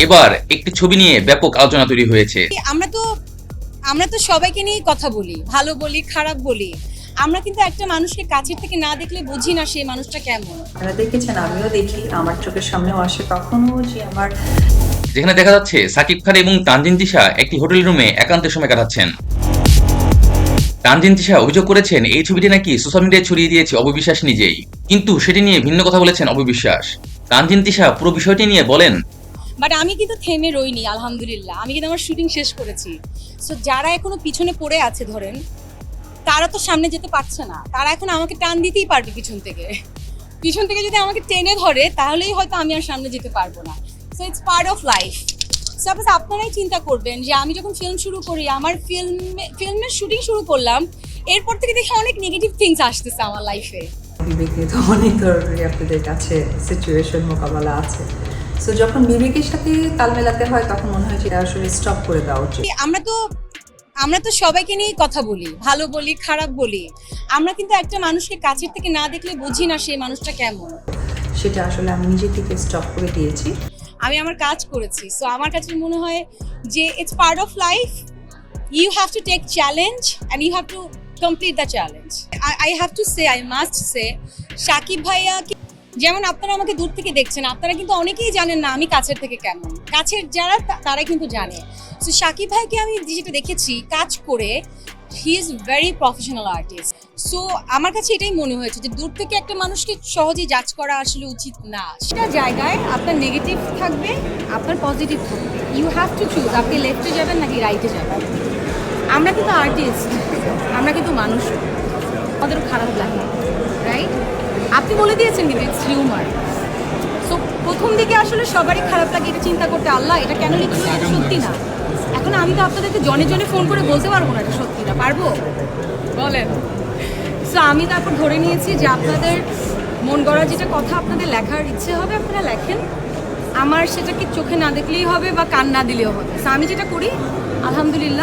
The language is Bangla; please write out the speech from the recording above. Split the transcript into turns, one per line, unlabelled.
এবার একটি ছবি নিয়ে ব্যাপক আলোচনা তৈরি হয়েছে।
আমরা তো আমরা তো সবাইকে নিয়ে কথা বলি, ভালো বলি, খারাপ বলি। আমরা কিন্তু একটা মানুষকে কাছের থেকে না দেখলে বুঝি না সেই মানুষটা কেমন।
আপনারা দেখেছেন, আমিও দেখি, আমার চোখের সামনেও আসে কখনো যে আমার
যেখানে দেখা যাচ্ছে সাকিব খান এবং তানজিন তিশা একটি হোটেল রুমে একান্তের সময় কাটাচ্ছেন। তানজিন তিশা অভিযোগ করেছেন এই ছবিটি নাকি সোশ্যাল মিডিয়ায় ছড়িয়ে দিয়েছে অপবিশ্বাস নিজেই, কিন্তু সেটি নিয়ে ভিন্ন কথা বলেছেন অপবিশ্বাস। তানজিন তিশা পুরো বিষয়টি নিয়ে বলেন,
বাট আমি কিন্তু থেমে রইনি, আলহামদুলিল্লাহ। আমি কিন্তু আমার শুটিং শেষ করেছি। সো যারা এখনো পিছনে পড়ে আছে ধরেন, তারা তো সামনে যেতে পারছে না। তারা এখন আমাকে টান দিতেই পারবে পিছন থেকে। পিছন থেকে যদি আমাকে টেনে ধরে তাহলেই হয়তো আমি আর সামনে যেতে পারবো না। So it's part of life. Suppose আপনারাই চিন্তা করবেন যে আমি যখন ফিল্ম শুরু করি, আমার ফিল্মের শুটিং শুরু করলাম, এরপর থেকে দেখি অনেক নেগেটিভ থিংস আসতেছে আমার লাইফে।
বিবেকে তো অনেক ধরনের আপনাদের কাছে সিচুয়েশন মোকাবেলা আছে। সো যখন বিবেকের সাথে তাল মেলাতে হয় তখন মনে হয় যে এটা আসলে স্টপ করে দেওয়া উচিত।
আমরা তো সবাইকে নিয়ে কথা বলি, ভালো বলি, খারাপ বলি। আমরা কিন্তু একটা মানুষকে কাছের থেকে না দেখলে বুঝি না সেই মানুষটা কেমন।
সেটা আসলে আমি নিজে থেকে স্টপ করে দিয়েছি।
আমি আমার কাজ করেছি, সো আমার কাছে মনে হয় যে it's part of life. You have to take challenge and you have to complete the challenge. I have to say, I must say, Sakib ভাইয়া যেমন আপনারা আমাকে দূর থেকে দেখছেন, আপনারা কিন্তু অনেকেই জানেন না আমি কাছের থেকে কেমন। কাছের যারা তারা কিন্তু জানে। সো সাকিব ভাইকে আমি যেটা দেখেছি কাজ করে, he is very professional artist. So আমার কাছে এটাই মনে হয়েছে যে দূর থেকে একটা মানুষকে সহজেই জাজ করা আসলে উচিত না। সেটা জায়গায় আপনার নেগেটিভ থাকবে, আপনার পজিটিভ থাকবে। ইউ হ্যাভ টু চুজ, আপনি লেফটে যাবেন নাকি রাইটে যাবেন। আমরা কিন্তু আর্টিস্ট, আমরা কিন্তু মানুষ, আমাদেরও খারাপ লাগে, রাইট? আপনি বলে দিয়েছেন কিন্তু ইটস হিউমার। সো প্রথম দিকে আসলে সবারই খারাপ লাগে, এটা চিন্তা করতে আল্লাহ এটা কেন লিখলো, এটা সত্যি না। এখন আমি তো আপনাদেরকে জনে জনে ফোন করে বলতে পারবো না এটা সত্যি না, পারবো বলেন? সো আমি তারপর ধরে নিয়েছি যে আপনাদের মন গড়া যেটা কথা আপনাদের লেখার ইচ্ছে হবে আপনারা লেখেন, আমার সেটাকে চোখে না দেখলেই হবে বা কান না দিলেও হবে। সো আমি যেটা করি আলহামদুলিল্লাহ